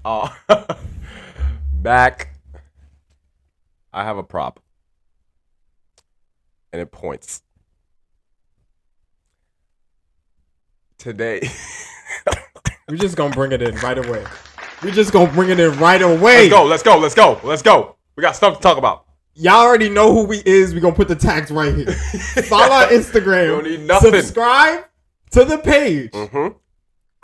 Uh, back. I have a prop, and it points. Today. We're just gonna bring it in right away. We're just gonna bring it in right away. Let's go. We got stuff to talk about. Y'all already know who we is. We're gonna put the tags right here. Follow our Instagram. You don't need nothing. Subscribe to the page. Mm-hmm.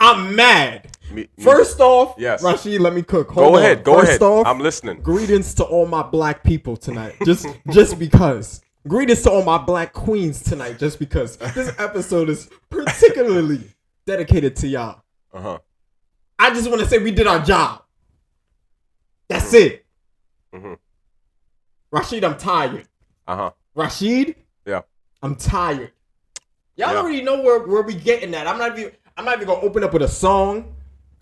I'm mad. Me, First off, yes. Rasheed, let me cook. Go ahead. First off, I'm listening. Greetings to all my black people tonight. Just because. Greetings to all my black queens tonight. Just because this episode is particularly dedicated to y'all. Uh-huh. I just want to say we did our job. That's it. Mm-hmm. Rasheed, I'm tired. Uh-huh. Rasheed? Yeah. I'm tired. Y'all already know where we getting at. I'm not even gonna open up with a song.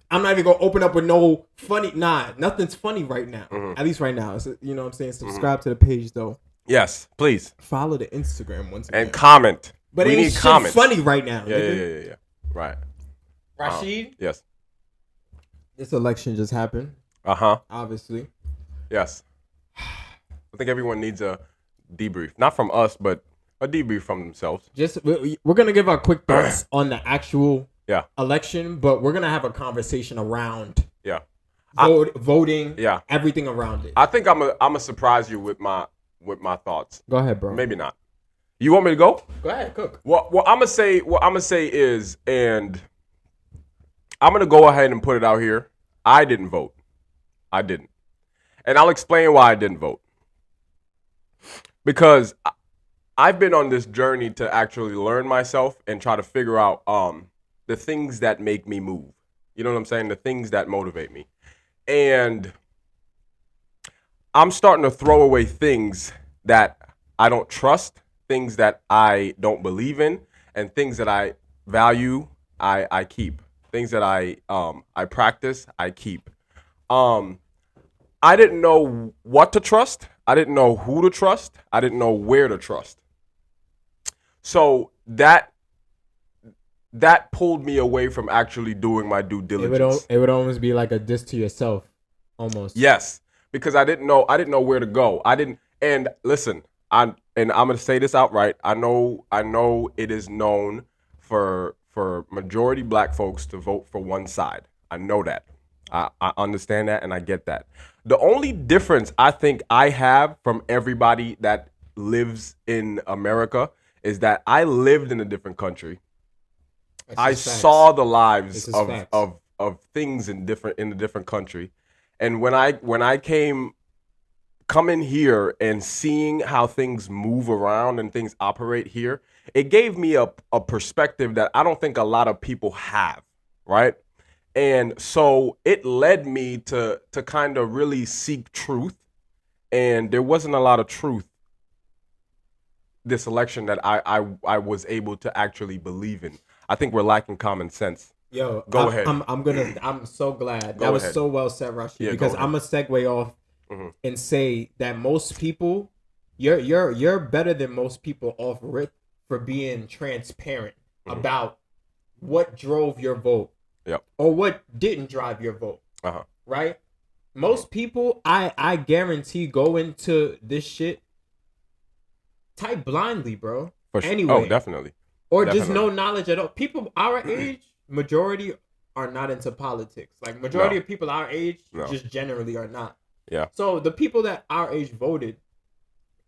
I'm not even gonna open up with no funny. Nah, nothing's funny right now. Mm-hmm. At least right now. So, you know what I'm saying? Subscribe to the page though. Yes, please. Follow the Instagram once again. And comment. But we it ain't need shit comments. funny right now. Yeah. Right. Rasheed? Yes. This election just happened. Uh-huh. Obviously. Yes. I think everyone needs a debrief. Not from us, but a debrief from themselves. Just we're gonna give our quick thoughts on the actual election, but we're gonna have a conversation around voting, everything around it. I think I'm a surprise you with my thoughts. Go ahead, bro. Maybe not. You want me to go? Go ahead, cook. What I'm gonna say is, and I'm gonna go ahead and put it out here. I didn't vote. I didn't, and I'll explain why I didn't vote. Because I've been on this journey to actually learn myself and try to figure out the things that make me move. You know what I'm saying? The things that motivate me. And I'm starting to throw away things that I don't trust, things that I don't believe in, and things that I value, I keep. Things that I practice, I keep. I didn't know what to trust. I didn't know who to trust. I didn't know where to trust. So that pulled me away from actually doing my due diligence. It would almost be like a diss to yourself, almost. Yes, because I didn't know where to go. And listen, I'm gonna say this outright. I know it is known for majority black folks to vote for one side. I know that. I understand that and I get that. The only difference I think I have from everybody that lives in America is that I lived in a different country. I saw the lives of things in a different country. And when I came coming here and seeing how things move around and things operate here, it gave me a perspective that I don't think a lot of people have, right? And so it led me to kind of really seek truth. And there wasn't a lot of truth this election that I was able to actually believe in. I think we're lacking common sense. Yo, go ahead. I'm so glad. That was so well said, Rasheed. Because I'm gonna segue off and say that most people, you're better than most people off rip for being transparent about what drove your vote. Yep. Or what didn't drive your vote. Right? Most people, I guarantee, go into this shit type blindly, bro. For sure. Anyway. Oh, definitely. Or just no knowledge at all. People our age, majority are not into politics. Like majority of people our age just generally are not. Yeah. So the people that our age voted,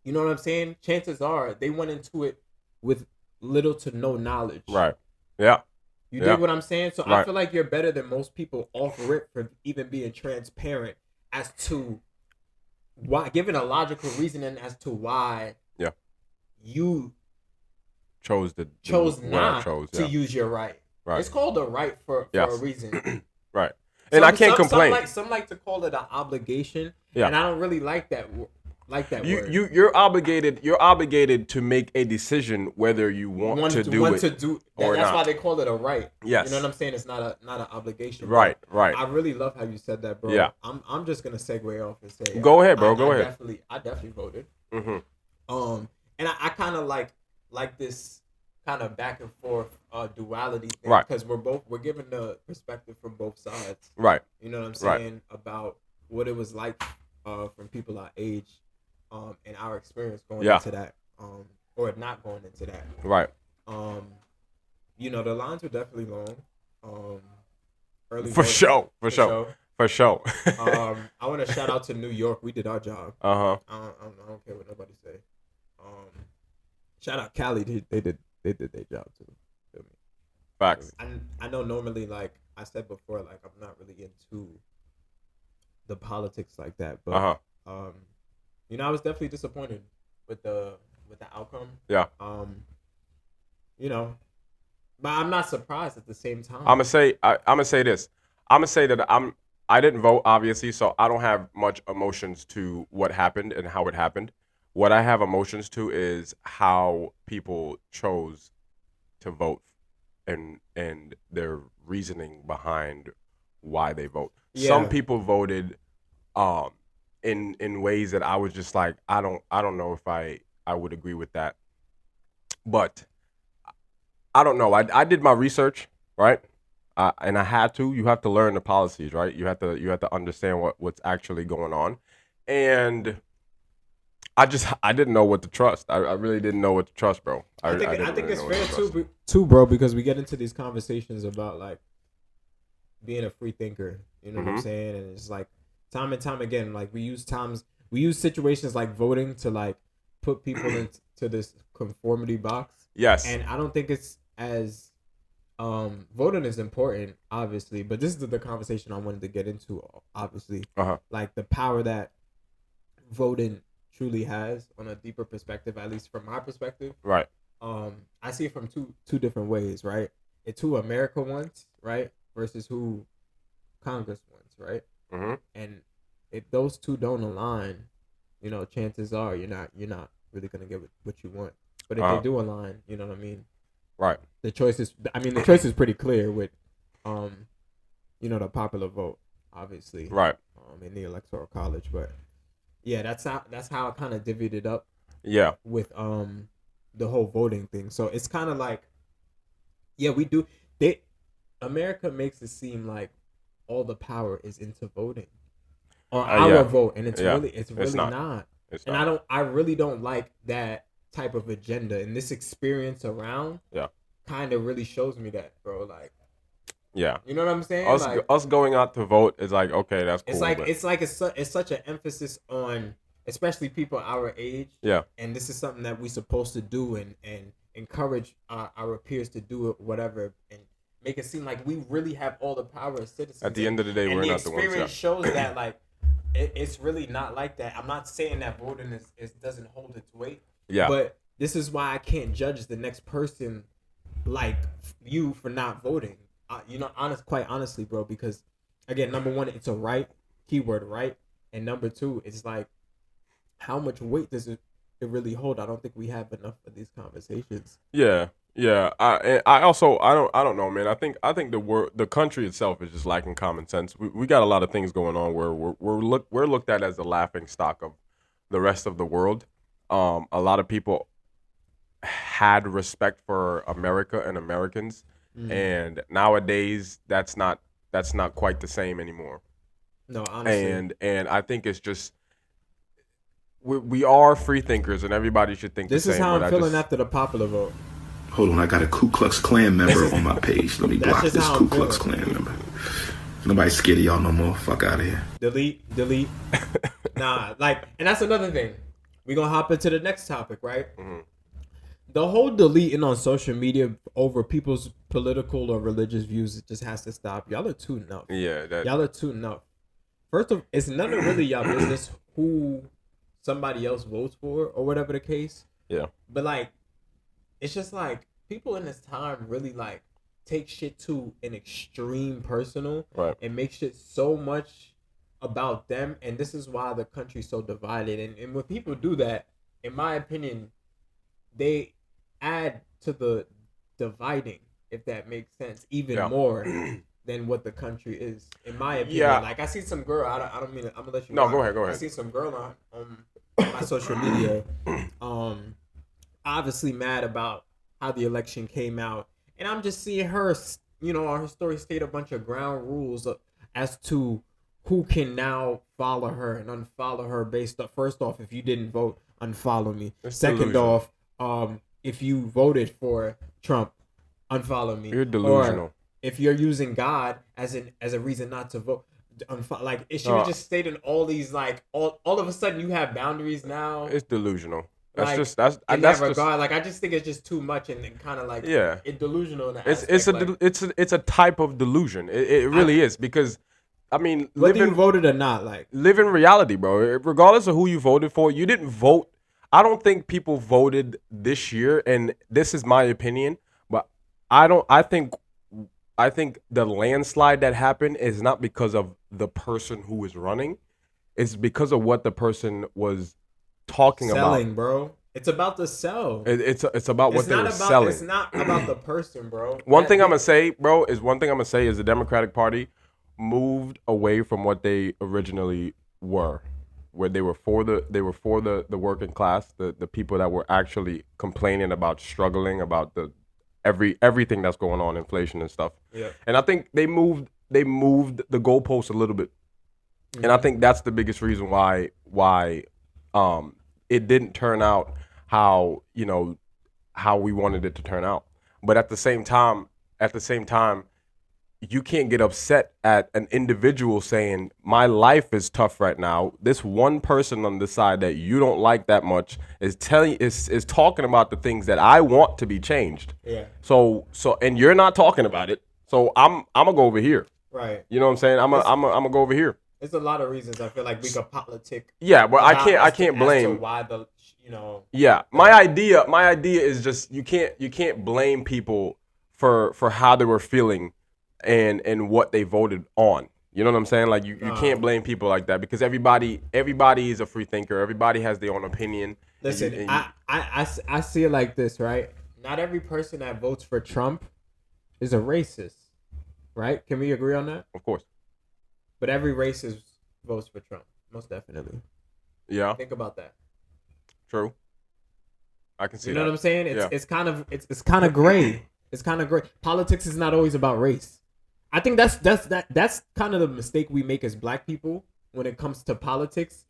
you know what I'm saying? Chances are they went into it with little to no knowledge. Right. Yeah. You dig what I'm saying? So I feel like you're better than most people off rip for even being transparent as to why, giving a logical reasoning as to why you chose not to use your right. It's called a right for a reason. Right. And I can't complain. Some like to call it an obligation, and I don't really like that word. You're obligated to make a decision whether you want to do it or that's not. why they call it a right. Yes. You know what I'm saying? It's not an obligation. Right. I really love how you said that, bro. Yeah. I'm just gonna segue off and say go ahead, bro. Go ahead. I definitely voted. Mm-hmm. And I kind of like this kind of back and forth duality thing, right, because we're given the perspective from both sides. right, You know what I'm right, saying about what it was like from people our age, and our experience going yeah, into that, or not going into that. right. You know, the lines were definitely long. Early For voting, sure, for for sure, sure. for sure. I want to shout out to New York. We did our job. Uh-huh. I don't care what nobody say. Shout out Cali. They did their job too. Feel me? Facts. I know normally, like I said before, like I'm not really into the politics like that, but you know, I was definitely disappointed with the outcome. Yeah. You know, but I'm not surprised at the same time. I'm gonna say this. I'm gonna say that I didn't vote, obviously, so I don't have much emotions to what happened and how it happened. What I have emotions to is how people chose to vote and their reasoning behind why they vote. Yeah. Some people voted in ways that I was just like, I don't know if I would agree with that. But I don't know. I did my research, right? And I had to. You have to learn the policies, right? You have to understand what's actually going on, and I didn't know what to trust. I really didn't know what to trust, bro. I think it's fair too, bro, because we get into these conversations about like being a free thinker. You know what I'm saying? And it's like time and time again, like we use situations like voting to like put people into this conformity box. Yes. And I don't think it's as voting is important, obviously, but this is the conversation I wanted to get into, obviously. Like the power that voting truly has on a deeper perspective, at least from my perspective. Right. I see it from two different ways, right? It's who America wants, right, versus who Congress wants, right? And if those two don't align, you know, chances are you're not really gonna get what you want. But if they do align, you know what I mean? Right. The choice is pretty clear with, you know, the popular vote, obviously. Right. In the electoral college, but yeah, that's how I kind of divvied it up. Yeah. With the whole voting thing, so it's kind of like, yeah, we do. America makes it seem like all the power is into voting or our vote, and it's really not. It's and not. I really don't like that type of agenda, and this experience around kind of really shows me that, bro. Like, yeah, you know what I'm saying? Us going out to vote is like, okay, that's cool. It's such an emphasis on, especially people our age. Yeah. And this is something that we're supposed to do and encourage our peers to do it, whatever, and make it seem like we really have all the power as citizens. At the end of the day, we're not the ones. The experience shows that, like, it's really not like that. I'm not saying that voting is doesn't hold its weight. Yeah. But this is why I can't judge the next person like you for not voting. You know, quite honestly, bro, because again, number one, it's a right, keyword right, and number two, it's like, how much weight does it really hold? I don't think we have enough of these conversations. Yeah. I also I don't know, man. I think the country itself is just lacking common sense. We got a lot of things going on where we're looked at as the laughing stock of the rest of the world. A lot of people had respect for America and Americans, and nowadays that's not quite the same anymore. No, honestly. And I think it's just we are free thinkers, and everybody should think the same. This is how I'm feeling after the popular vote. Hold on, I got a Ku Klux Klan member on my page. Let me block this Ku Klux Klan member. Nobody's scared of y'all no more. Fuck out of here. Delete. Nah, like, and that's another thing. We're gonna hop into the next topic, right? The whole deleting on social media over people's political or religious views just has to stop. Y'all are too enough. Yeah, y'all are too enough. First of all, it's none of really y'all business who somebody else votes for or whatever the case. Yeah. But like, it's just like people in this time really like take shit to an extreme personal, right, and make shit so much about them, and this is why the country's so divided. And when people do that, in my opinion, they add to the dividing, if that makes sense, even more than what the country is, in my opinion. Yeah. Like, I see some girl, I don't mean it, I'm gonna let you know. No, go ahead. I see some girl on my social media, obviously mad about how the election came out, and I'm just seeing her, her story state a bunch of ground rules as to who can now follow her and unfollow her based on, first off, if you didn't vote, unfollow me. Second off, if you voted for Trump, unfollow me. You're delusional. Or if you're using God as a reason not to vote, like she was just stating all these, like all of a sudden you have boundaries now. It's delusional. That's like, just that's in that regard. Like I just think it's just too much and kind of like it's delusional. In the it's a type of delusion. It really is, because I mean, whether you voted or not, like live in reality, bro. Regardless of who you voted for, you didn't vote. I don't think people voted this year, and this is my opinion, but I think the landslide that happened is not because of the person who is running. It's because of what the person was talking selling, about. Bro. It's about the sell. It's about what they were selling. It's not about the person, bro. One thing I'm gonna say is the Democratic Party moved away from what they originally were, where they were for the working class, the people that were actually complaining about, struggling about everything that's going on, inflation and stuff. Yeah. And I think they moved the goalposts a little bit. Mm-hmm. And I think that's the biggest reason why it didn't turn out how we wanted it to turn out. But at the same time, you can't get upset at an individual saying, my life is tough right now. This one person on the side that you don't like that much is talking about the things that I want to be changed. Yeah. So and you're not talking about it. So I'm gonna go over here. Right. You know what I'm saying? I'm gonna go over here. There's a lot of reasons I feel like we could politic. Yeah, but I can't blame. As to why the Yeah, my idea is just you can't blame people for how they were feeling and what they voted on. You know what I'm saying? Like you can't blame people like that, because everybody is a free thinker. Everybody has their own opinion. Listen, I see it like this, right? Not every person that votes for Trump is a racist, right? Can we agree on that? Of course. But every racist votes for Trump, most definitely. Yeah. Think about that. True. I can see that. You know what I'm saying? It's kind of gray. It's kind of gray. Politics is not always about race. I think that's kind of the mistake we make as black people when it comes to politics,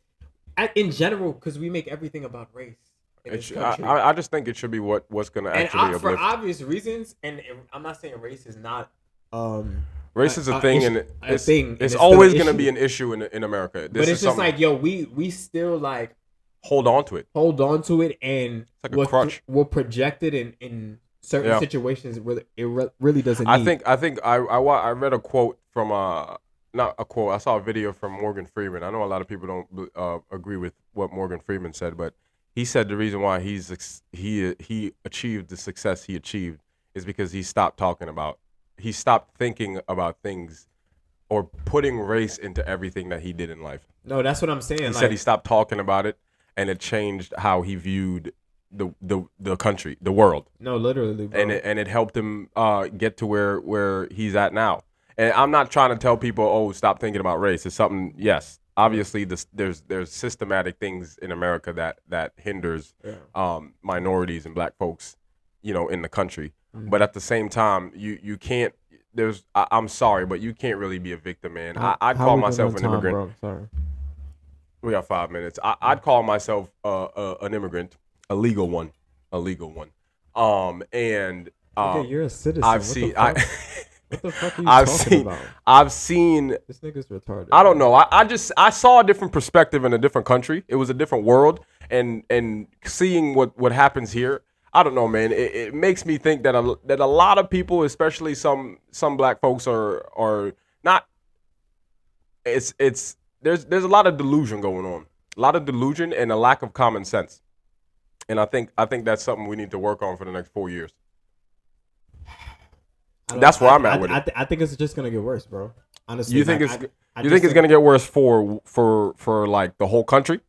in general, because we make everything about race. I just think it should be what's going to actually uplift. For obvious reasons, and I'm not saying race is not. Race is a thing, and it's always going to be an issue in America. But it's just like, we still like hold on to it, and it's like a crutch. We're projected in certain situations where it really doesn't. I think I read a quote from not a quote. I saw a video from Morgan Freeman. I know a lot of people don't agree with what Morgan Freeman said, but he said the reason why he achieved the success he achieved is because he stopped thinking about things or putting race into everything that he did in life. No, that's what I'm saying. He said he stopped talking about it, and it changed how he viewed the country, the world. No, literally, bro. And it helped him get to where he's at now. And I'm not trying to tell people, stop thinking about race. It's something, yes, obviously there's systematic things in America that hinders minorities and black folks, in the country. Mm-hmm. But at the same time, you can't. I'm sorry, but you can't really be a victim, man. I'd call myself an immigrant. Bro? Sorry. We got 5 minutes. I'd call myself an immigrant, a legal one. And you're a citizen. I've seen. What the fuck are you talking about? I've seen. This nigga's retarded. I don't know. I saw a different perspective in a different country. It was a different world, and seeing what happens here. I don't know, man. It makes me think that a lot of people, especially some black folks, are not. There's a lot of delusion going on, a lot of delusion and a lack of common sense, and I think that's something we need to work on for the next 4 years. That's where I'm at with it. I think it's just gonna get worse, bro. Honestly, you think it's gonna get worse for like the whole country?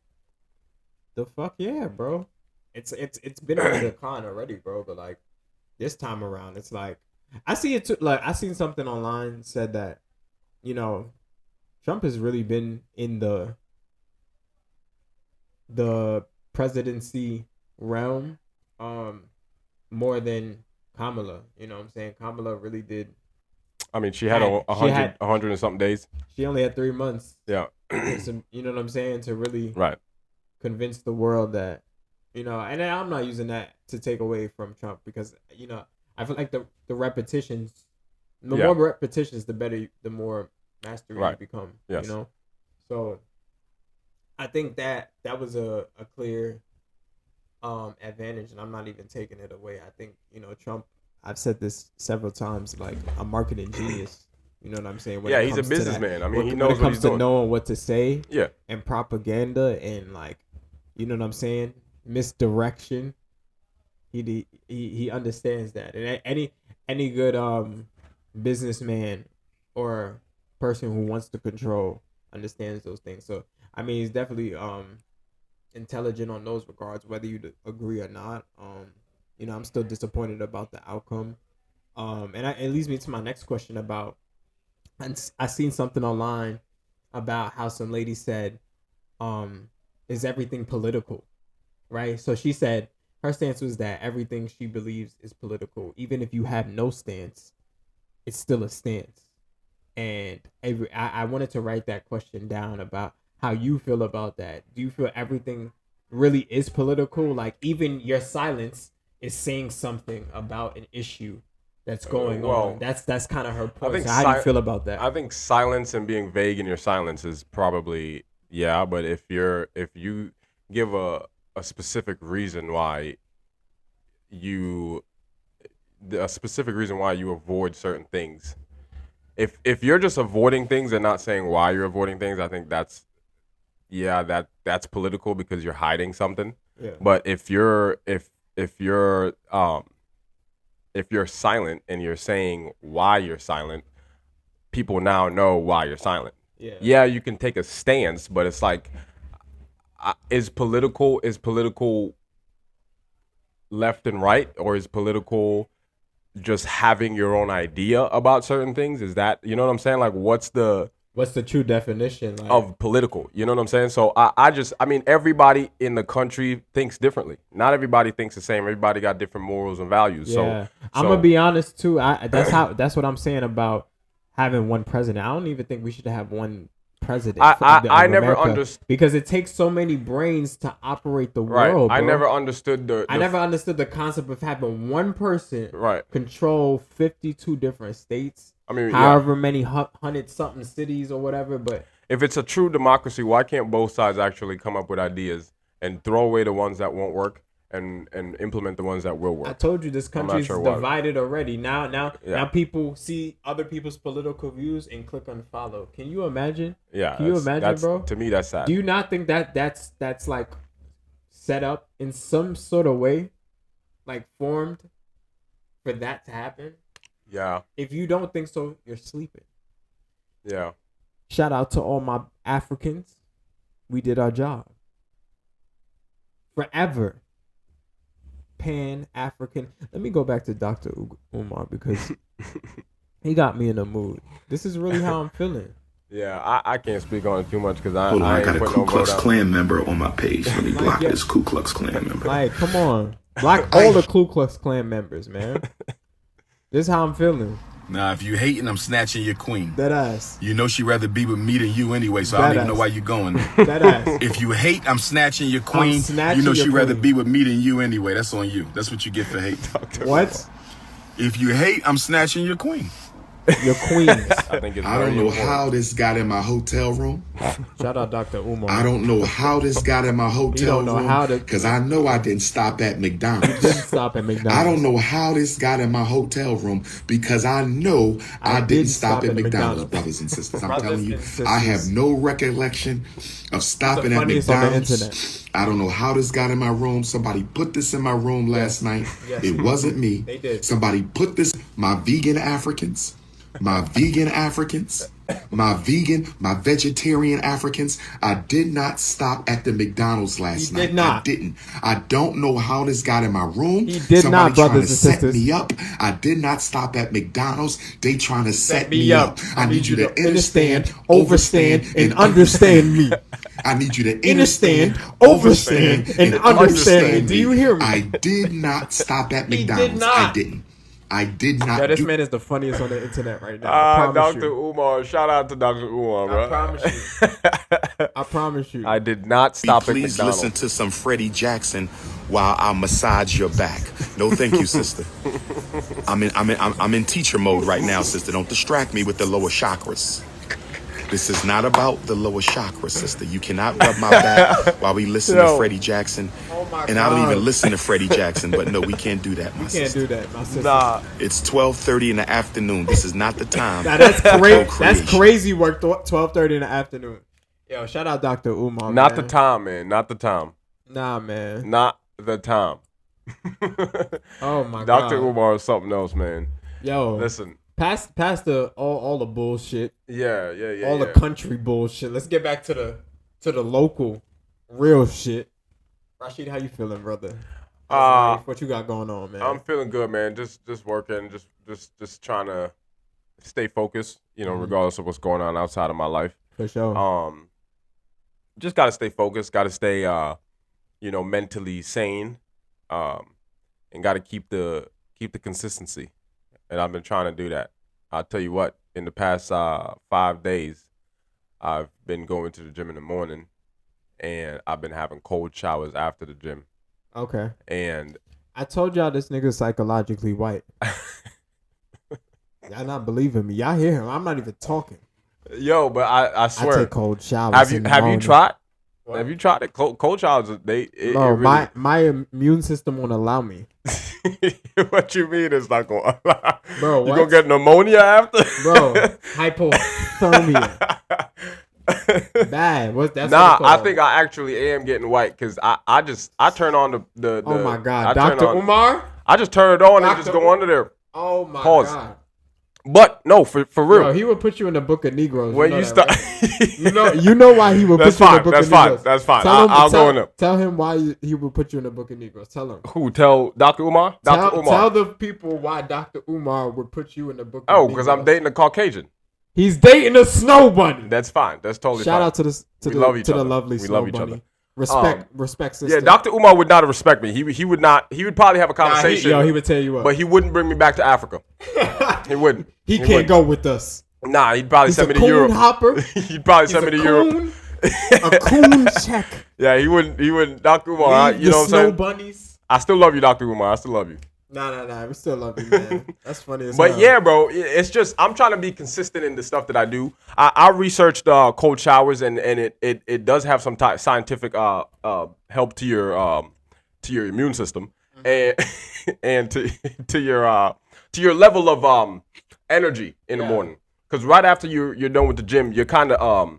The fuck yeah, bro. It's been on a decline already, bro. But like this time around, it's like I see it too. Like I seen something online said that, Trump has really been in the presidency realm more than Kamala. You know what I'm saying? Kamala really did. I mean, she had 100 and something days. She only had 3 months. Yeah. You know what I'm saying? To really right. convince the world that, and I'm not using that to take away from Trump because, I feel like the repetitions, the more repetitions, the better, the more mastery you become, yes. So I think that was a clear advantage, and I'm not even taking it away. I think, Trump, I've said this several times, like a marketing genius. You know what I'm saying? When he's a businessman. I mean, he knows what he's doing. When it comes to knowing what to say, yeah, and propaganda and like, you know what I'm saying, misdirection. He understands that, and any good businessman or person who wants to control understands those things. So I mean, he's definitely intelligent on those regards, whether you agree or not. I'm still disappointed about the outcome. And it leads me to my next question about. And I seen something online about how some lady said, "Is everything political?" Right? So she said her stance was that everything she believes is political, even if you have no stance, it's still a stance. And I wanted to write that question down about how you feel about that. Do you feel everything really is political? Like even your silence is saying something about an issue that's going on. That's kind of her point. So how do you feel about that? I think silence and being vague in your silence is probably but if you give a specific reason why you avoid certain things. If you're just avoiding things and not saying why you're avoiding things, I think that's political because you're hiding something. Yeah. But if you're silent and you're saying why you're silent, people now know why you're silent. Yeah, you can take a stance, but it's like, is political left and right, or is political just having your own idea about certain things? Is that, you know what I'm saying? Like, what's the true definition of political? You know what I'm saying? So I mean, everybody in the country thinks differently. Not everybody thinks the same. Everybody got different morals and values. Yeah. So I'm gonna be honest too. That's what I'm saying about having one president. I don't even think we should have one president. I never understood, because it takes so many brains to operate the world. Bro. I never understood the concept of having one person control 52 different states. I mean, however many 100-something cities or whatever. But if it's a true democracy, why can't both sides actually come up with ideas and throw away the ones that won't work and implement the ones that will work? I told you this country is divided already. Now people see other people's political views and click on follow. Can you imagine? Yeah. Can you imagine, bro? To me, that's sad. Do you not think that's like set up in some sort of way, like formed for that to happen? Yeah. If you don't think so, you're sleeping. Yeah. Shout out to all my Africans. We did our job. Forever. Pan-African. Let me go back to Dr. Umar because he got me in a mood. This is really how I'm feeling. Yeah, I can't speak on it too much because I got a Ku Klux Klan member on my page. Let me block this Ku Klux Klan member. Like, come on. Block all the Ku Klux Klan members, man. This is how I'm feeling. Nah, if you hating, I'm snatching your queen. That ass. You know she'd rather be with me than you anyway, so I don't even know why you going. That ass. If you hate, I'm snatching your queen. You know she'd rather be with me than you anyway. That's on you. That's what you get for hate. What? If you hate, I'm snatching your queen. Your queens. I don't know how this got in my hotel room. Shout out Dr. Umar. I don't know how this got in my hotel room because I know I didn't stop at McDonald's. You didn't stop at McDonald's. I don't know how this got in my hotel room because I know I didn't stop at McDonald's, brothers and sisters. I'm telling you, I have no recollection of stopping at McDonald's. I don't know how this got in my room. Somebody put this in my room last night. Yes. It wasn't me. They did. Somebody put this, my vegan Africans, my vegetarian Africans. I did not stop at the McDonald's last night. Did not. I didn't. I don't know how this got in my room. He did Somebody not, brothers and set sisters. me up. I did not stop at McDonald's. They trying to set me up. I need you to understand, overstand, and understand me. I need you to understand, overstand, and understand. Do you hear me? I did not stop at McDonald's. I did not. Yeah, this man is the funniest on the internet right now. Dr. Umar. Shout out to Dr. Umar, bro. I promise you. I promise you. I did not stop at McDonald's. Please listen to some Freddie Jackson while I massage your back. No, thank you, sister. I'm in teacher mode right now, sister. Don't distract me with the lower chakras. This is not about the lower chakra, sister. You cannot rub my back while we listen to Freddie Jackson. Oh my and God. I don't even listen to Freddie Jackson, but no, we can't do that, my sister. We can't do that, my sister. Nah. It's 12:30 in the afternoon. This is not the time. Nah, that's crazy. That's crazy work. 12:30 in the afternoon. Yo, shout out Dr. Umar. Not the time, man. Not the time. Nah, man. Not the time. Oh my God. Dr. Umar is something else, man. Yo, listen. Past the all the bullshit. Yeah. All the country bullshit. Let's get back to the local real shit. Rasheed, how you feeling, brother? What you got going on, man? I'm feeling good, man. Just working, just trying to stay focused, regardless of what's going on outside of my life. For sure. Just gotta stay focused, gotta stay mentally sane. And gotta keep the consistency. And I've been trying to do that. I'll tell you what, in the past 5 days, I've been going to the gym in the morning, and I've been having cold showers after the gym. Okay. And I told y'all this nigga's psychologically white. Y'all not believing me. Y'all hear him. I'm not even talking. Yo, but I swear. I take cold showers. Have you tried? What? Have you tried it? Cold showers, my immune system won't allow me. What you mean it's not going to allow? Bro, you going to get pneumonia after? Bro, hypothermia. Bad. I think I actually am getting white because I turn on the oh my God. Dr. Umar? I just turn it on and just go under there. Oh my God. But no, for real. Bro, he would put you in the book of Negroes. When you start, right? you know why he would put you in the book of Negroes. That's fine. I'll go in there. Tell him why he would put you in the book of Negroes. Tell him. Who? Tell Dr. Umar? Tell the people why Dr. Umar would put you in the book of Negroes. Oh, because I'm dating a Caucasian. He's dating a snow bunny. That's fine. That's totally fine. Shout out to the lovely snow bunny. Respect, sister. Yeah, Dr. Umar would not respect me. He would not. He would probably have a conversation. He would tell you what. But he wouldn't bring me back to Africa. He wouldn't. He can't go with us. Nah, he'd probably send me to Europe. Hopper. He'd probably send me to Europe. A coon check. Yeah, he wouldn't. Dr. Umar, you know what I'm saying? Snow bunnies. I still love you, Dr. Umar. I still love you. Nah. We still love you, man. That's funny as But hell. yeah, bro, it's just I'm trying to be consistent in the stuff that I do. I researched cold showers, and it does have some scientific help to your immune system, and to your level of energy in the morning. Because right after you're done with the gym, you're kind of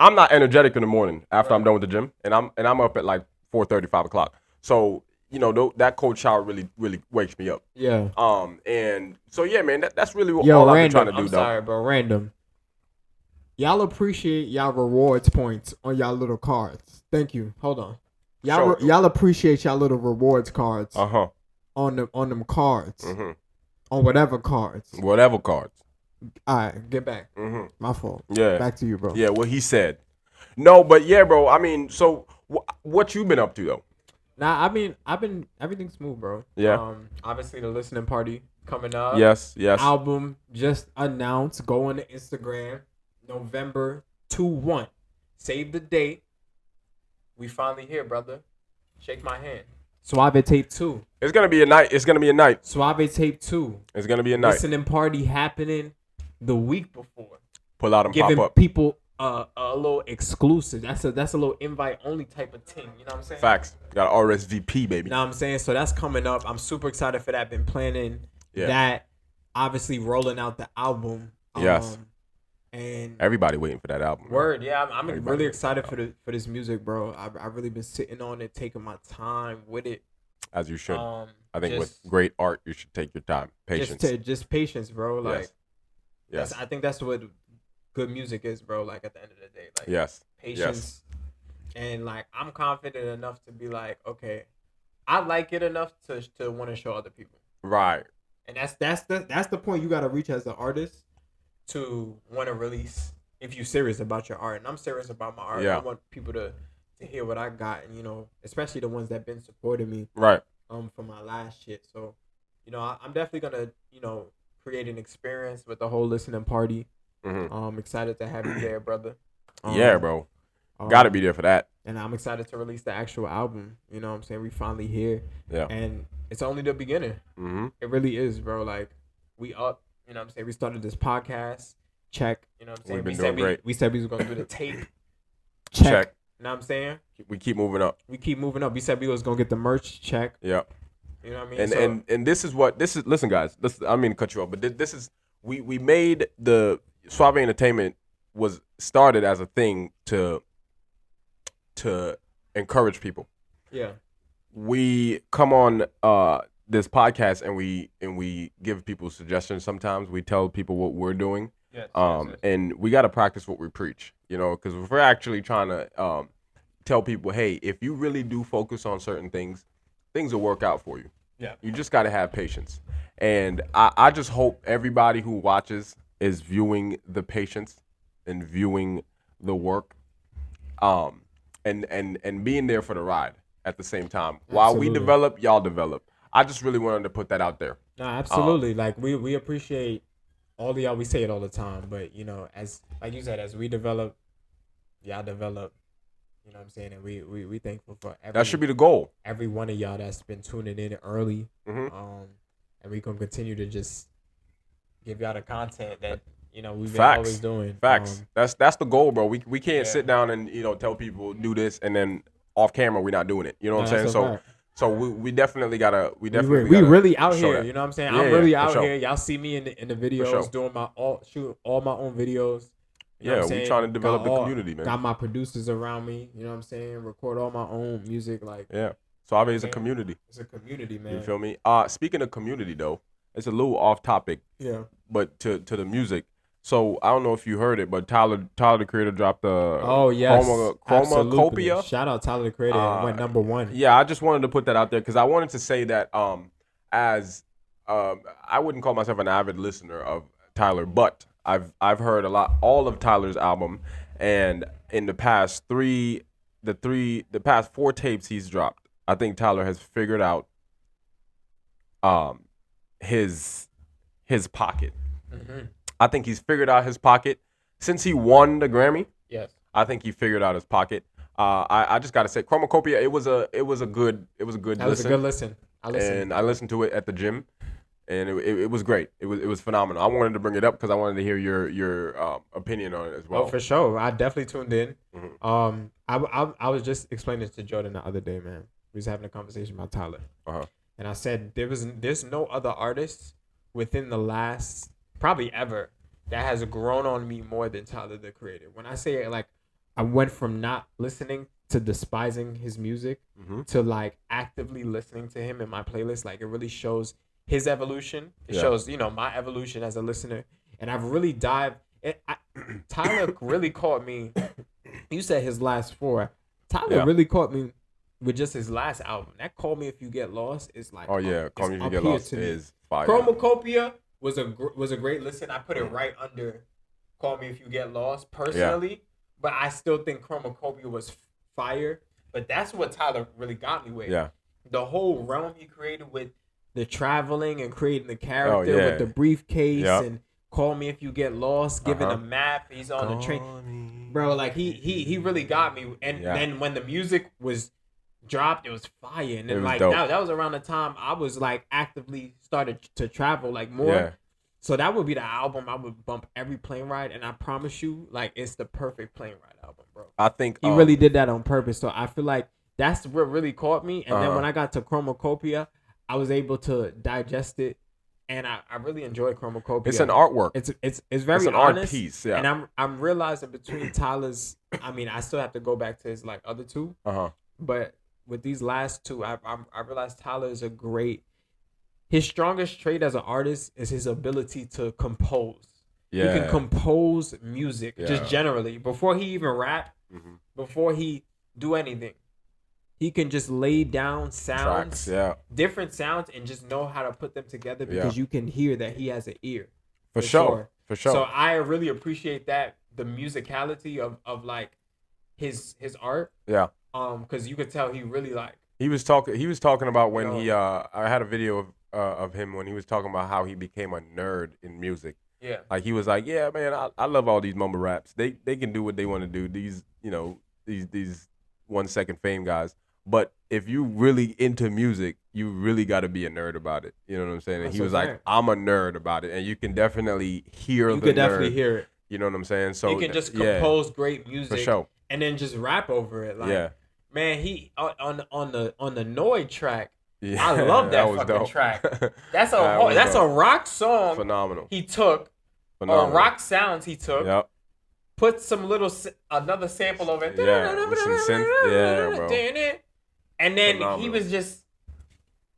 I'm not energetic in the morning after I'm done with the gym, and I'm up at like 4:30, 5 o'clock. So that cold shower really wakes me up. Yeah. And so yeah, man, that's really all I've been trying to do. I'm sorry, bro. Random. Y'all appreciate y'all rewards points on y'all little cards. Thank you. Hold on. Y'all appreciate y'all little rewards cards. On them cards. Mm-hmm. On whatever cards. Whatever cards. All right, get back. Mm-hmm. My fault. Yeah. Back to you, bro. Yeah, what he said. No, but yeah, bro. I mean, so what you been up to though? Nah, I've been everything's smooth, bro. Yeah. Obviously the listening party coming up. Yes. Album just announced. Go on to Instagram. November 2-1. Save the date. We finally here, brother. Shake my hand. Suave Tape 2. It's gonna be a night. Suave Tape 2. It's gonna be a night. Listening party happening the week before. Pull out and pop up. Giving people a little exclusive. That's a little invite only type of thing. You know what I'm saying? Facts. Got RSVP, baby. You know what I'm saying? So that's coming up. I'm super excited for that. Been planning that. Obviously rolling out the album. Yes. And everybody waiting for that album. Word, man. Yeah. I'm really excited for this music, bro. I've really been sitting on it, taking my time with it. As you should. I think with great art, you should take your time. Patience. Just patience, bro. Like, yes. I think that's what good music is, bro. Like at the end of the day, like patience. Yes. And like I'm confident enough to be like, okay, I like it enough to want to show other people. Right. And that's the point you got to reach as an artist to want to release if you're serious about your art, and I'm serious about my art. Yeah. I want people to hear what I got, and especially the ones that been supporting me. Right. For my last shit. So, I'm definitely gonna, create an experience with the whole listening party. I'm excited to have you there, brother. Yeah, bro. Gotta be there for that. And I'm excited to release the actual album. You know what I'm saying? We finally here. Yeah. And it's only the beginning. It really is, bro. Like, we up. You know what I'm saying? We started this podcast. Check. You know what I'm saying? We've been doing great. We said we was going to do the tape. Check. You know what I'm saying? We keep moving up. We said we was going to get the merch. Check. Yeah. You know what I mean? And this is listen, guys. I don't mean to cut you off, but this is, we made the Suave Entertainment was started as a thing to encourage people. Yeah. We come on this podcast and we give people suggestions. Sometimes we tell people what we're doing. Yes, and we got to practice what we preach, because if we're actually trying to tell people, hey, if you really do focus on certain things will work out for you. Yeah. You just got to have patience. And I just hope everybody who watches is viewing the patience and viewing the work, and being there for the ride at the same time. While we develop, y'all develop. I just really wanted to put that out there. No, absolutely. Like we appreciate all of y'all. We say it all the time, but as like you said, as we develop, y'all develop. You know what I'm saying? And we thankful for that should be the goal. Every one of y'all that's been tuning in early. And we gonna continue to just give y'all the content that we've been always doing. Facts. That's the goal, bro. We can't sit down and tell people do this and then off camera we're not doing it. You know what I'm saying? So we definitely gotta we really out here. That. You know what I'm saying? Yeah, I'm really out sure. here. Y'all see me in the videos doing shoot all my own videos. You know what I'm we saying? trying to develop the community, man. Got my producers around me. You know what I'm saying? Record all my own music, like Suave is a community. It's a community, man. You feel me? Speaking of community, though, it's a little off topic. Yeah. But to the music. So I don't know if you heard it, but Tyler the Creator dropped the Chromacopia. Shout out Tyler the Creator. It went number 1. Yeah, I just wanted to put that out there because I wanted to say that I wouldn't call myself an avid listener of Tyler, but I've heard all of Tyler's album, and in the past the past 4 tapes he's dropped, I think Tyler has figured out his pocket. I think he's figured out his pocket since he won the Grammy. Yes, I think he figured out his pocket. I just gotta say, Chromacopia. It was a good listen. That was a good listen. I listened to it at the gym, and it was great. It was phenomenal. I wanted to bring it up because I wanted to hear your opinion on it as well. Oh, for sure. I definitely tuned in. I was just explaining to Jordan the other day, man. We was having a conversation about Tyler, and I said there's no other artist within the last probably ever that has grown on me more than Tyler the Creator. When I say it, like, I went from not listening to despising his music to like actively listening to him in my playlist. Like, it really shows his evolution. It shows, my evolution as a listener. And I've really dived. Tyler really caught me. You said his last 4. Tyler really caught me with just his last album. That Call Me If You Get Lost is like, Call Me If You Get Lost is fire. Chromacopia was a great listen. I put it right under Call Me If You Get Lost personally, but I still think Chromacopia was fire. But that's what Tyler really got me with. Yeah, the whole realm he created with the traveling and creating the character with the briefcase and Call Me If You Get Lost, giving a map. He's on the train, bro. Like he really got me. And then when the music was dropped, it was fire. And then like that was around the time I was like actively started to travel like more. So that would be the album I would bump every plane ride, and I promise you, like, it's the perfect plane ride album, bro. I think he really did that on purpose. So I feel like that's what really caught me. And then when I got to Chromacopia, I was able to digest it, and I really enjoy Chromacopia. It's an artwork. It's very an honest art piece. Yeah, and I'm realizing between Tyler's, I mean, I still have to go back to his like other 2, but with these last 2, I realized Tyler is a great. His strongest trait as an artist is his ability to compose. Yeah. He can compose music just generally. Before he even rap, before he do anything, he can just lay down sounds, different sounds, and just know how to put them together because you can hear that he has an ear. For sure. So I really appreciate that the musicality of like his art. Yeah. Because you could tell he really like. He was talking about when he I had a video of him when he was talking about how he became a nerd in music. Yeah. Like he was like, yeah, man, I love all these mumble raps. They can do what they want to do. These, you know, these 1 second fame guys. But if you really into music, you really got to be a nerd about it. You know what I'm saying? And he was like, I'm a nerd about it, and you can definitely hear the nerd. You can definitely hear it. You know what I'm saying? So he can just compose great music for sure, and then just rap over it. Like, man, he on the Noid track. Yeah, I love that fucking dope. Track. That's a rock song. Phenomenal. He took or rock sounds he took. Yep. Put some another sample of it. Yeah, with some synth. Yeah, bro. And then he was just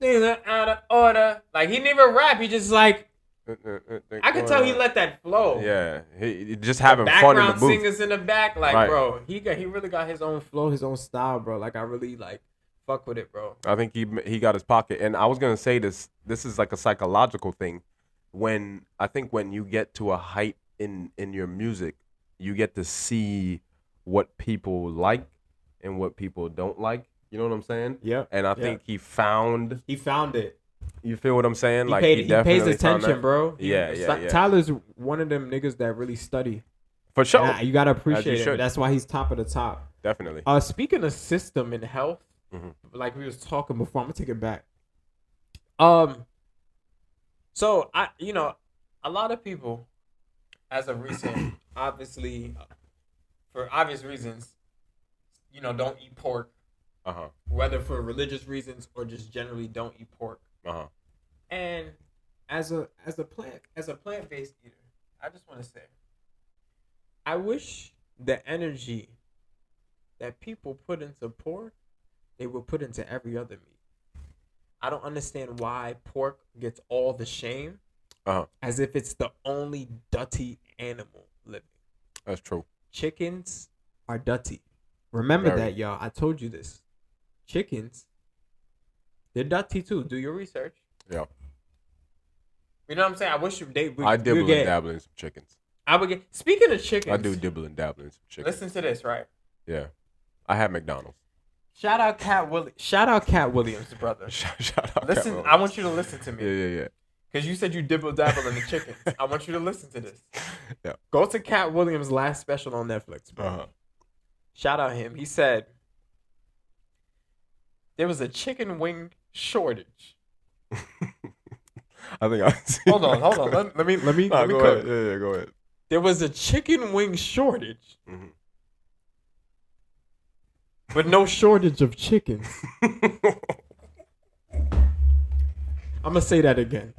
out of order. Like, he didn't even rap. He just like, I could tell he let that flow. Yeah, he just having fun in the booth. Background singers in the back, like, bro, he really got his own flow, his own style, bro. Like, I really like fuck with it, bro. I think he got his pocket, and I was gonna say this is like a psychological thing. When you get to a height in your music, you get to see what people like and what people don't like. You know what I'm saying? Yeah. And I think he found it. You feel what I'm saying? He pays attention, bro. Yeah. Tyler's one of them niggas that really study. For sure. You gotta appreciate it. That's why he's top of the top. Definitely. Speaking of system and health, like we was talking before, I'm gonna take it back. So a lot of people, as of recent, obviously, for obvious reasons, don't eat pork. Whether for religious reasons or just generally don't eat pork. And as a plant-based eater, I just want to say, I wish the energy that people put into pork, they would put into every other meat. I don't understand why pork gets all the shame, as if it's the only dirty animal living. That's true. Chickens are dirty. Remember that, y'all. I told you this. Chickens, they're dirty too. Do your research. Yeah. You know what I'm saying? I wish I dibble and dabble in some chickens. Speaking of chickens. I do dibble and dabble in some chickens. Listen to this, right? Yeah. I have McDonald's. Shout out Cat Williams, brother. Shout out listen, Cat Williams. I want you to listen to me. Yeah. Because you said you dibble dabble in the chickens. I want you to listen to this. Yeah. Go to Cat Williams' last special on Netflix, bro. Shout out him. He said there was a chicken wing shortage. I think I see. Hold on. Let me go cook. Ahead. Yeah, go ahead. There was a chicken wing shortage. But no shortage of chickens. I'm gonna say that again.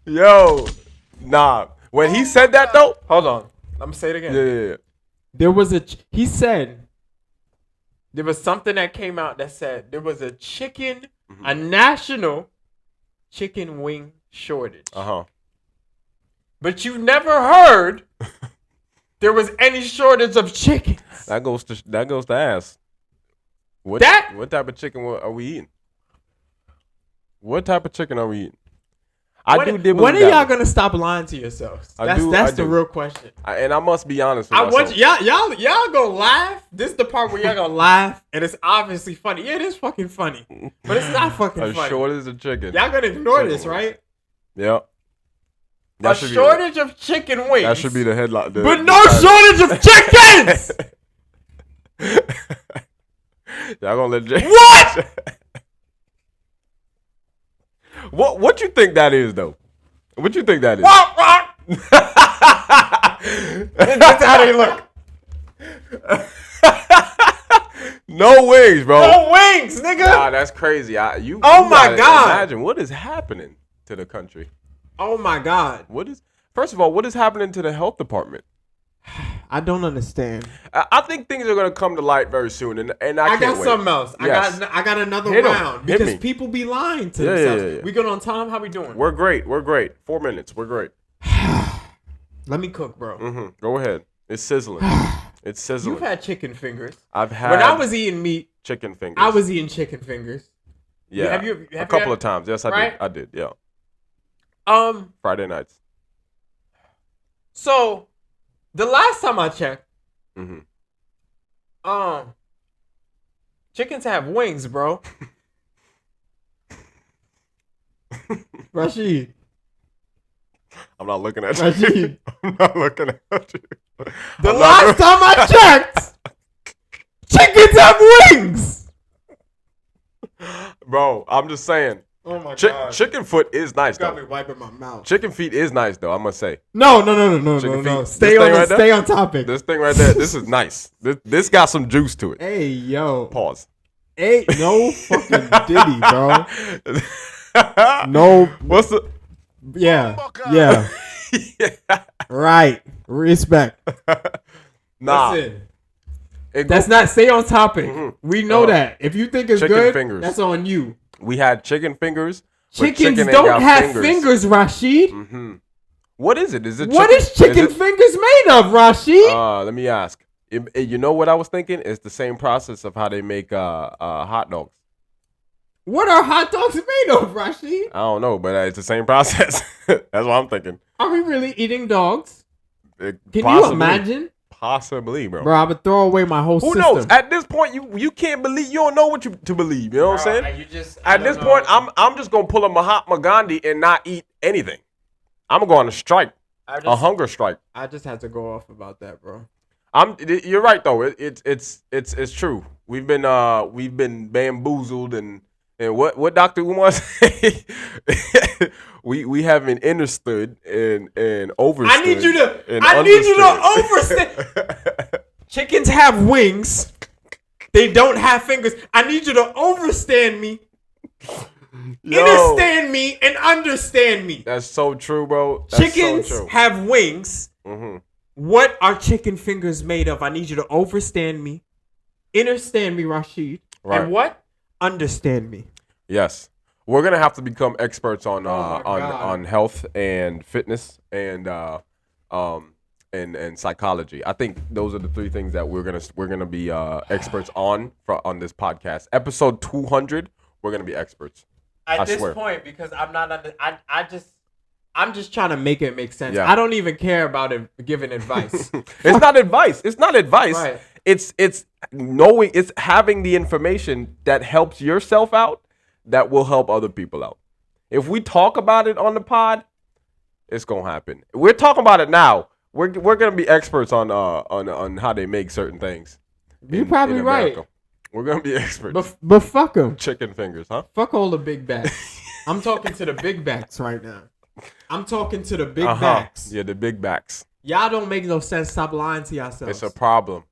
Yo, nah. When he said that though, hold on. I'm gonna say it again. Yeah. He said there was something that came out that said there was a national chicken wing shortage. But you never heard there was any shortage of chickens. That goes to ask. What type of chicken are we eating? What type of chicken are we eting? When are y'all gonna stop lying to yourselves? That's the real question. And I must be honest with myself. Y'all gonna laugh. This is the part where y'all gonna laugh, and it's obviously funny. Yeah, it is fucking funny, but it's not fucking funny. A shortage of chicken. Y'all gonna ignore this, right? Yep. A shortage of chicken wings. That should be the headline. But no shortage of chickens. Y'all gonna let Jay? What? What you think that is though? What you think that is? That's how they look. No wings, bro. No wings, nigga. Nah, that's crazy. You my God. Imagine what is happening to the country. Oh my God. First of all, what is happening to the health department? I don't understand. I think things are gonna come to light very soon, and I can't wait. Something else. Yes. I got another round because people be lying to themselves. Yeah. We good on time? How we doing? We're great. 4 minutes. We're great. Let me cook, bro. Go ahead. It's sizzling. It's sizzling. You've had chicken fingers. I've had. When I was eating meat, chicken fingers. I was eating chicken fingers. Yeah. Have a couple of times. Yes, I did. I did. Yeah. Friday nights. So, the last time I checked, chickens have wings, bro. Rasheed. I'm not looking at Rasheed. you. I'm not looking at you. The last time I checked, chickens have wings. Bro, I'm just saying. Oh my god. Chicken foot is nice, though. Got me wiping my mouth. Chicken feet is nice, though, I must say. No. Chicken feet. Stay on topic. This thing right there, this is nice. This got some juice to it. Hey, yo. Pause. Hey, no fucking diddy, bro. No. What's the... Yeah. Yeah. Right. Respect. Nah. Listen. That's not stay on topic. We know that. If you think it's good, fingers. That's on you. We had chicken fingers. Chickens don't have fingers, Rasheed. What is it? Is it what is chicken fingers made of, Rasheed? Let me ask. You know what I was thinking? It's the same process of how they make hot dogs. What are hot dogs made of, Rasheed? I don't know, but it's the same process. That's what I'm thinking. Are we really eating dogs? Can you imagine? Possibly, bro. Bro, I would throw away my whole system. Who knows? At this point, you can't believe. You don't know what to believe. You know what I'm saying? At this point, I'm just gonna pull a Mahatma Gandhi and not eat anything. I'm going on a strike, a hunger strike. I just had to go off about that, bro. You're right though. It's true. We've been bamboozled and what Dr. Umar say? we haven't understood and overstood. I need you to overstand. Chickens have wings. They don't have fingers. I need you to overstand me. Understand me and understand me. That's so true, bro. Chickens have wings. Mm-hmm. What are chicken fingers made of? I need you to overstand me, understand me, Rasheed, right. And what? Understand me. Yes, we're gonna have to become experts on health and fitness and psychology. I think those are the three things that we're gonna be experts on this podcast. Episode 200, we're gonna be experts. At this point, because I'm not I'm just trying to make it make sense. Yeah. I don't even care about giving advice. It's not advice. It's not advice. Right. It's knowing. It's having the information that helps yourself out that will help other people out. If we talk about it on the pod, it's gonna happen. We're talking about it now. We're gonna be experts on how they make certain things. You're probably right. We're gonna be experts. But fuck them. Chicken fingers, huh? Fuck all the big backs. I'm talking to the big backs right now. I'm talking to the big backs. Yeah, the big backs. Y'all don't make no sense. Stop lying to yourselves. It's a problem.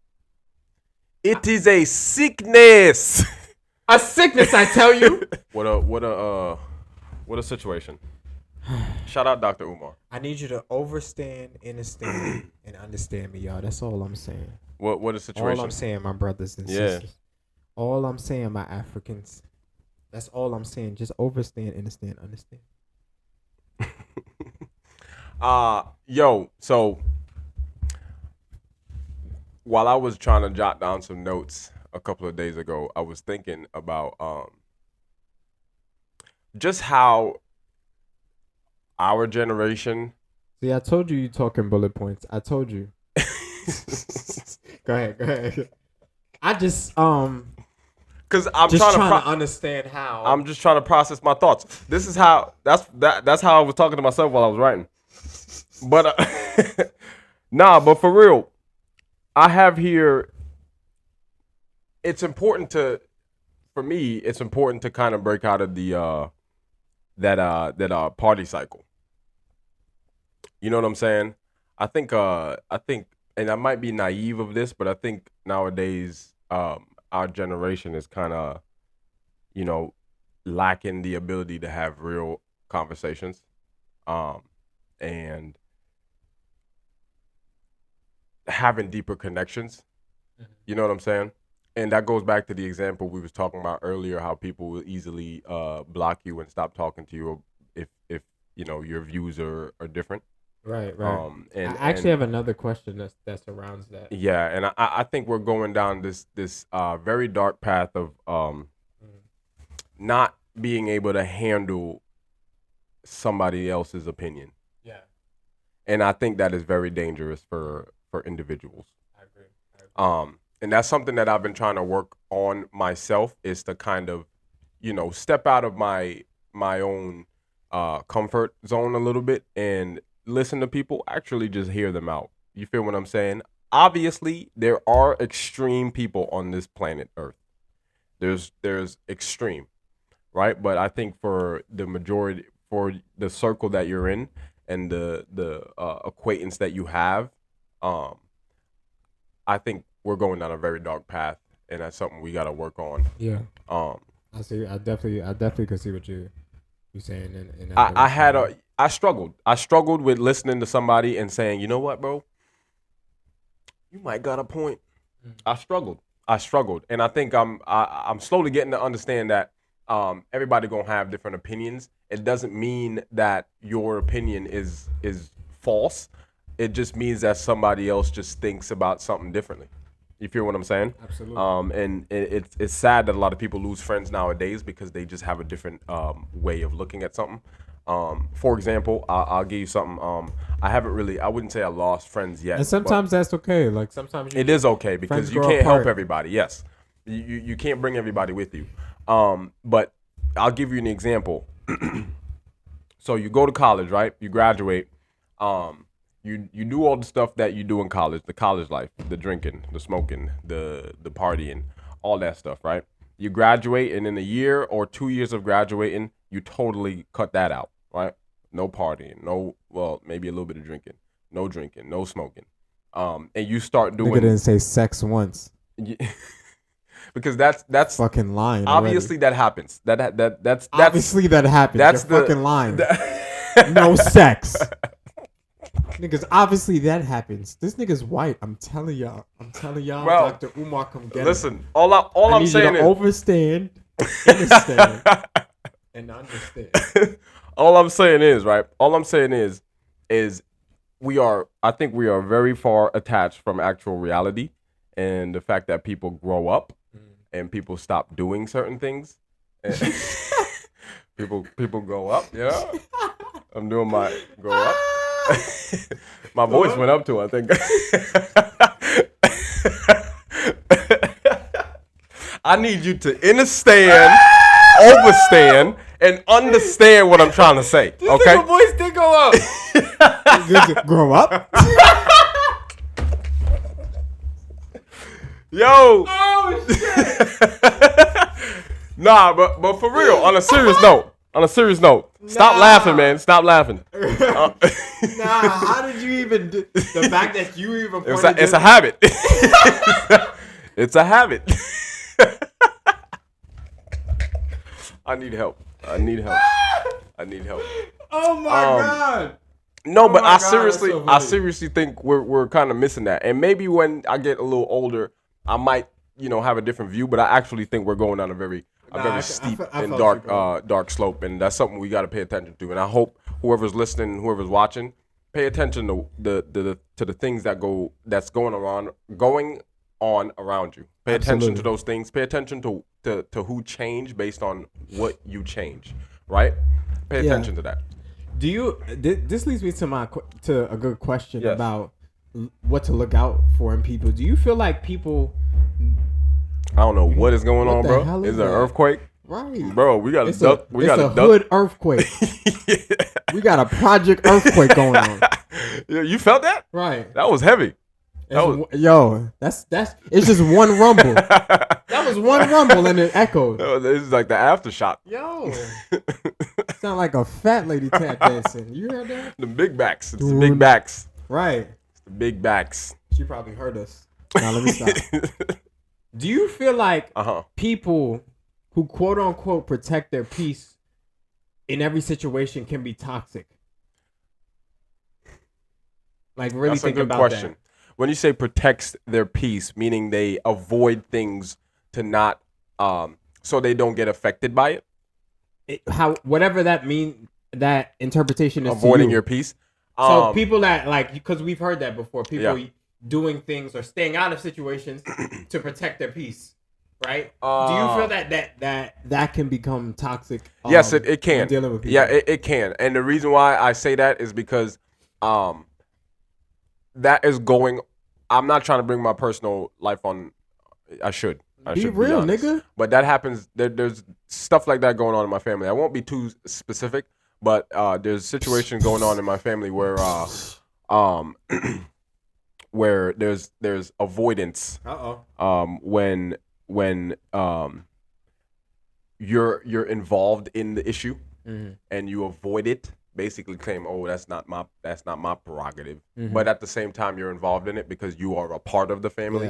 It is a sickness. A sickness, I tell you. What a situation. Shout out Dr. Umar. I need you to overstand, understand, and understand me, y'all. That's all I'm saying. What a situation. All I'm saying, my brothers and sisters. All I'm saying, my Africans. That's all I'm saying. Just overstand, understand. So while I was trying to jot down some notes a couple of days ago, I was thinking about just how our generation. See, I told you talking bullet points. I told you. Go ahead. I just because I'm just trying to understand how. I'm just trying to process my thoughts. This is how that's how I was talking to myself while I was writing. But but for real, I have here. It's important for me. It's important to kind of break out of the that party cycle. You know what I'm saying? I think, and I might be naive of this, but I think nowadays our generation is kind of, lacking the ability to have real conversations, and having deeper connections. Mm-hmm. You know what I'm saying? And that goes back to the example we was talking about earlier, how people will easily block you and stop talking to you if your views are different. Right. And I actually have another question that surrounds that. Yeah, and I think we're going down this very dark path of not being able to handle somebody else's opinion. Yeah. and I think that is very dangerous for individuals. I agree. And that's something that I've been trying to work on myself, is to kind of, step out of my own comfort zone a little bit and listen to people, actually just hear them out. You feel what I'm saying? Obviously, there are extreme people on this planet Earth. There's extreme, right? But I think for the majority, for the circle that you're in and the acquaintance that you have, I think we're going down a very dark path, and that's something we got to work on. Yeah. I see. I definitely could see what you're saying. I struggled with listening to somebody and saying, you know what, bro, you might got a point. I struggled, and I think I'm slowly getting to understand that everybody gonna have different opinions. It doesn't mean that your opinion is false. It just means that somebody else just thinks about something differently. You feel what I'm saying? Absolutely. And it's sad that a lot of people lose friends nowadays because they just have a different way of looking at something. For example, I'll give you something. I wouldn't say I lost friends yet. And sometimes that's okay. Like sometimes it is okay because you can't help everybody. Yes, you can't bring everybody with you. But I'll give you an example. So you go to college, right? You graduate. You do all the stuff that you do in college, the college life, the drinking, the smoking, the partying, all that stuff, right? You graduate, and in a year or 2 years of graduating, you totally cut that out, right? No partying, maybe a little bit of drinking, no smoking. And you start doing. Nigga didn't say sex once. Because that's fucking lying. Obviously, already. That happens. That's obviously that happens. That's You're fucking lying. No sex. Niggas, obviously that happens. This nigga's white. I'm telling y'all. Well, Dr. Umar, come get listen, him. all I'm saying is overstand, understand, and understand. All I'm saying is, right? All I'm saying is I think we are very far attached from actual reality, and the fact that people grow up and people stop doing certain things. People grow up, yeah. I'm doing my grow up. My voice went up to it, I think. I need you to understand, overstand, and understand what I'm trying to say. Okay? My voice did go up. Grow up? Yo. Oh, shit. Nah, but for real, on a serious note, stop laughing, man. Stop laughing. Nah, how did you even do the fact that you even pointed it's a habit. It's a habit. I need help. Oh my god. No, but I seriously think we're kind of missing that. And maybe when I get a little older, I might, have a different view, but I actually think we're going down a very steep and dark slope, and that's something we got to pay attention to. And I hope whoever's listening, whoever's watching, pay attention to the things that's going on around you. Pay attention to those things. Pay attention to who changed based on what you change, right? Pay attention to that. Do you? This leads me to a good question about what to look out for in people. Do you feel like people? I don't know what is going on, bro. Is there an earthquake? Right, bro. We got a hood earthquake. Yeah. We got a project earthquake going on. You felt that? Right. That was heavy. That's it's just one rumble. That was one rumble and it echoed. This is like the aftershock. Yo, sound like a fat lady tap dancing. You heard that? The big backs. It's the big backs. Right. It's the big backs. She probably heard us. Now let me stop. Do you feel like people who quote unquote protect their peace in every situation can be toxic? Like really think about that. That's a good question. When you say protects their peace, meaning they avoid things to not, so they don't get affected by it? Whatever that interpretation is. Avoiding your peace. So people that because we've heard that before. People doing things or staying out of situations to protect their peace, right? Do you feel that can become toxic? Yes, it can. Dealing with people? Yeah, it can. And the reason why I say that is because that is going. I'm not trying to bring my personal life on. I should. I should real, be honest. nigga. But that happens. There's stuff like that going on in my family. I won't be too specific, but there's situations going on in my family where um where there's avoidance. When you're involved in the issue and you avoid it, basically claim, oh, that's not my prerogative. But at the same time, you're involved in it because you are a part of the family.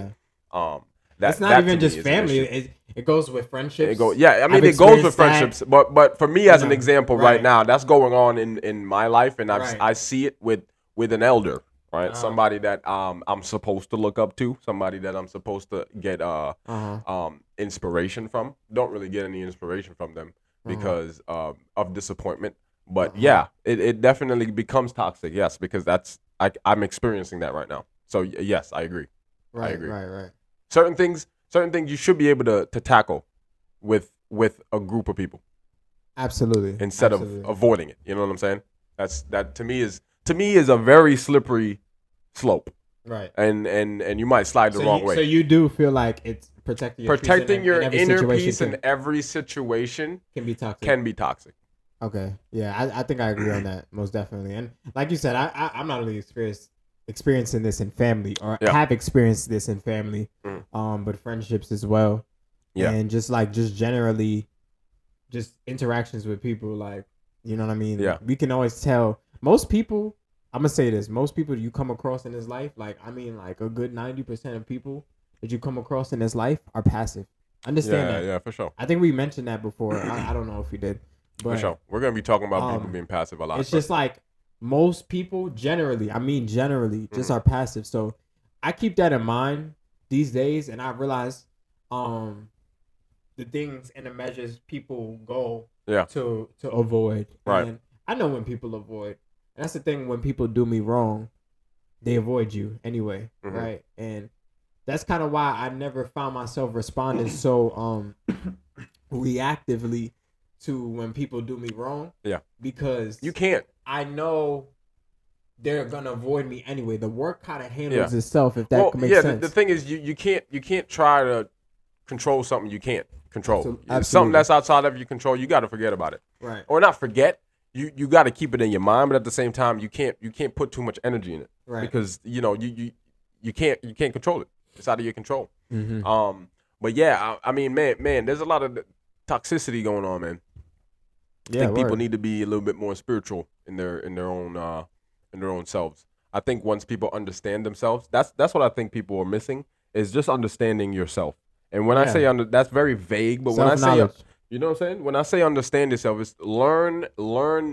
Yeah. It's not even just family. It goes with friendships. I mean, it goes with friendships. But for me, as an example, right now, that's going on in my life, and I see it with an elder, right? Somebody that I'm supposed to look up to, somebody that I'm supposed to get inspiration from. Don't really get any inspiration from them because of disappointment. But yeah, it definitely becomes toxic. Yes, because I'm experiencing that right now. So yes, I agree. I agree. Right. Certain things you should be able to tackle with a group of people. Absolutely. Instead of avoiding it. You know what I'm saying? That to me is a very slippery slope. Right. And you might slide the wrong way. So you do feel like it's protecting your inner peace in every situation can be toxic. Okay. Yeah, I think I agree on that most definitely. And like you said, I'm not really experiencing this in family or have experienced this in family, but friendships as well. Yeah. And just generally just interactions with people, like, you know what I mean? Yeah. We can always tell most people, I'm gonna say this, most people you come across in this life, like, I mean, like a good 90% of people that you come across in this life are passive. Understand that? Yeah, for sure. I think we mentioned that before. I don't know if we did. But, for sure. We're gonna be talking about people being passive a lot. It's just like most people generally just are passive. So I keep that in mind these days, and I realize the things and the measures people go to avoid. Right. And I know when people avoid. And that's the thing, when people do me wrong, they avoid you anyway, right? And that's kind of why I never found myself responding so reactively to when people do me wrong. Yeah. Because you can't. I know they're gonna avoid me anyway. The work kind of handles itself, if that makes sense. The thing is, you can't try to control something you can't control. Absolutely. Something that's outside of your control, you got to forget about it. Right. Or not forget. You got to keep it in your mind, but at the same time, you can't put too much energy in it. Right. Because you can't control it. It's out of your control. But yeah, I mean, man, there's a lot of toxicity going on, man. I think people need to be a little bit more spiritual in their own selves. I think once people understand themselves, that's what I think people are missing, is just understanding yourself. And when I say that's very vague, but when I say, you know what I'm saying? When I say understand yourself, it's learn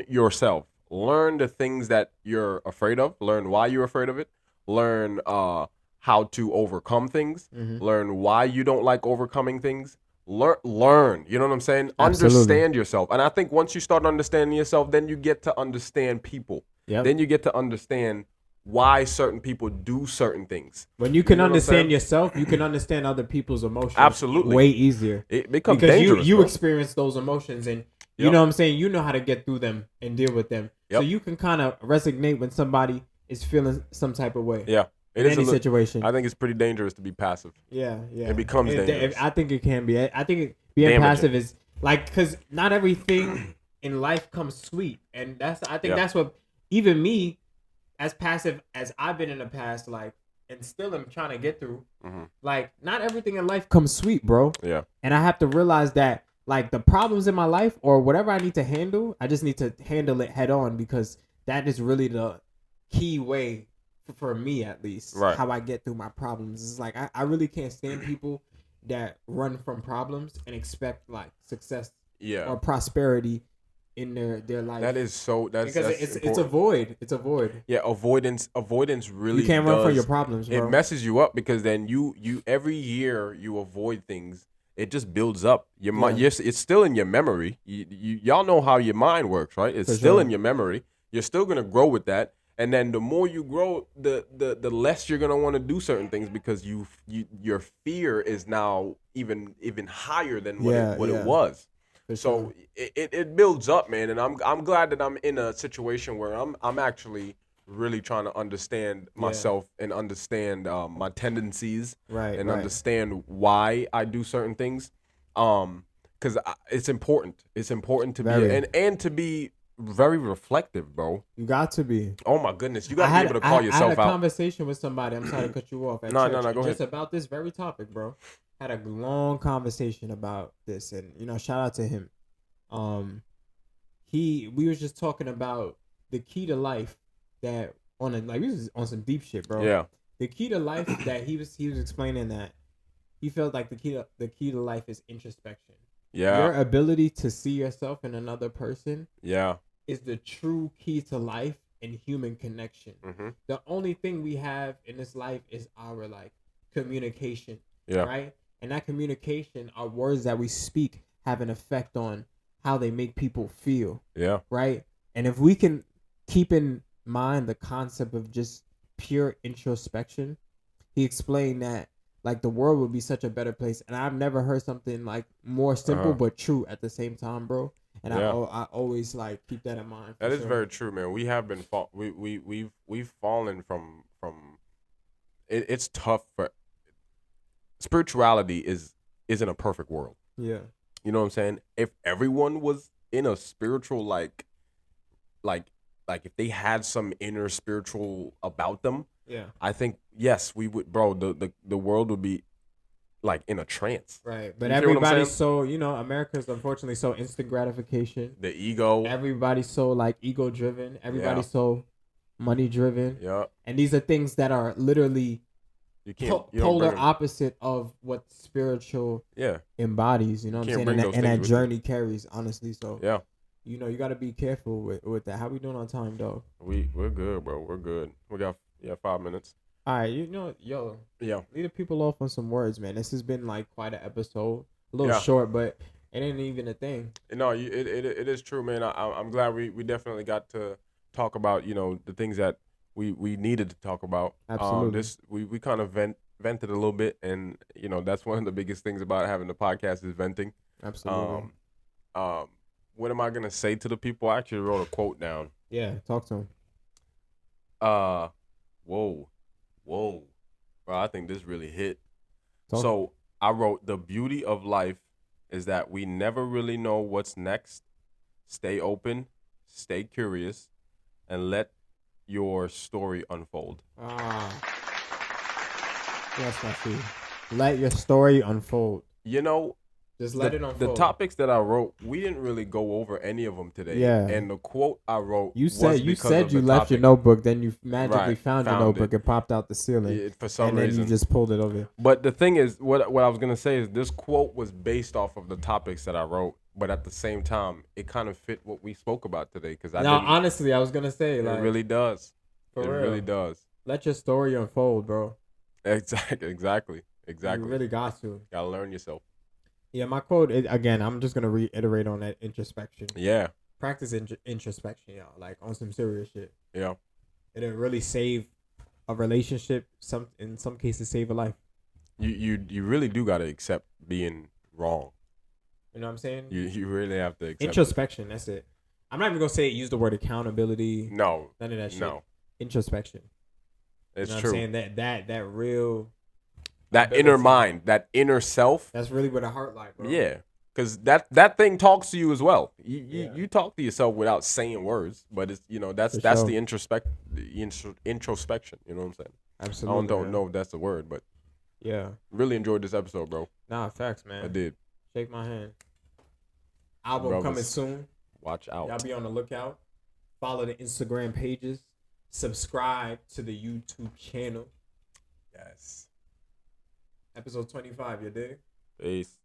yourself. Learn the things that you're afraid of. Learn why you're afraid of it. Learn how to overcome things. Learn why you don't like overcoming things. Learn. You know what I'm saying? Absolutely. Understand yourself. And I think once you start understanding yourself, then you get to understand people. Yep. Then you get to understand why certain people do certain things. When you can understand yourself, you can understand other people's emotions. Absolutely. Way easier. It becomes because dangerous. you experience those emotions, and you know what I'm saying? You know how to get through them and deal with them. So you can kind of resonate when somebody is feeling some type of way. Yeah. In any situation. I think it's pretty dangerous to be passive. Yeah. It becomes dangerous. I think it can be. I think being passive is like, because not everything in life comes sweet. And that's what, even me, as passive as I've been in the past, like, and still am trying to get through, like, not everything in life comes sweet, bro. Yeah. And I have to realize that, like, the problems in my life or whatever I need to handle, I just need to handle it head on, because that is really the key way for me, at least, how I get through my problems. It's like, I really can't stand people that run from problems and expect, like, success or prosperity in their life. That is so. That's it's a void. It's a void. Yeah, avoidance really. You can't run from your problems, bro. It messes you up, because then you every year you avoid things. It just builds up. Your mind. Yes, it's still in your memory. Y'all know how your mind works, right? It's still in your memory. You're still gonna grow with that. And then the more you grow, the less you're gonna want to do certain things, because your fear is now even higher than what it was. So it builds up, man. And I'm glad that I'm in a situation where I'm actually really trying to understand myself and understand my tendencies, and understand why I do certain things. Because it's important. It's important to be and to be very reflective, bro. You got to be. Oh my goodness, you got to be able to call yourself out. I had a conversation with somebody. I'm sorry to cut you off. No, go just ahead. about this very topic, bro. Had a long conversation about this, and shout out to him. We was just talking about the key to life that we was on some deep shit, bro. Yeah. The key to life that he was explaining that he felt like the key to life is introspection. Yeah. Your ability to see yourself in another person. Yeah. Is the true key to life and human connection. Mm-hmm. The only thing we have in this life is our communication. Yeah. Right? And that communication, our words that we speak, have an effect on how they make people feel. Yeah. Right? And if we can keep in mind the concept of just pure introspection, he explained that the world would be such a better place. And I've never heard something more simple but true at the same time, bro. And I always keep that in mind. That is very true, man. We have been we've fallen from it's tough for spirituality isn't a perfect world. Yeah. You know what I'm saying? If everyone was in a spiritual like if they had some inner spiritual about them, I think yes, we would, bro, the world would be in a trance. Right. But everybody's so, America's unfortunately so instant gratification. The ego. Everybody's so ego driven. Everybody's so money driven. Yeah. And these are things that are literally polar opposite of what spiritual embodies, you know what I'm saying? And that journey carries, honestly. So you got to be careful with that. How we doing on time, dog? We're good, bro. We're good. We got 5 minutes. All right, lead the people off on some words, man. This has been quite an episode, a little short, but it ain't even a thing. No, it is true, man. I'm glad we definitely got to talk about the things that we needed to talk about. Absolutely. We kind of vented a little bit, and that's one of the biggest things about having the podcast is venting. Absolutely. What am I gonna say to the people? I actually wrote a quote down. Yeah, talk to them. Whoa. Bro, I think this really hit. So I wrote, the beauty of life is that we never really know what's next. Stay open, stay curious, and let your story unfold. Yes, Rasheed. Let your story unfold. Just let it unfold. The topics that I wrote, we didn't really go over any of them today. Yeah. And the quote I wrote, you said you left your notebook, then you magically found your notebook. It popped out the ceiling for some reason. And then you just pulled it over. But the thing is, what I was gonna say is this quote was based off of the topics that I wrote, but at the same time, it kind of fit what we spoke about today. Honestly, I was gonna say it really does. For real. Really does. Let your story unfold, bro. Exactly. You really got to. Gotta learn yourself. Yeah, my quote, again, I'm just going to reiterate on that introspection. Yeah. Practice introspection, y'all, on some serious shit. Yeah. It'll really save a relationship, in some cases save a life. You really do got to accept being wrong. You know what I'm saying? You really have to accept introspection, that's it. I'm not even going to say use the word accountability. No. None of that shit. No. Introspection. It's true. What I'm saying? That real... That inner mind, that inner self. That's really where the heart lies, bro. Yeah, because that thing talks to you as well. You talk to yourself without saying words, but it's that's the introspection. You know what I'm saying? Absolutely. I don't know if that's the word, but really enjoyed this episode, bro. Nah, facts, man. I did. Shake my hand. Album coming soon. Watch out. Y'all be on the lookout. Follow the Instagram pages. Subscribe to the YouTube channel. Yes. Episode 25, you dig? Peace.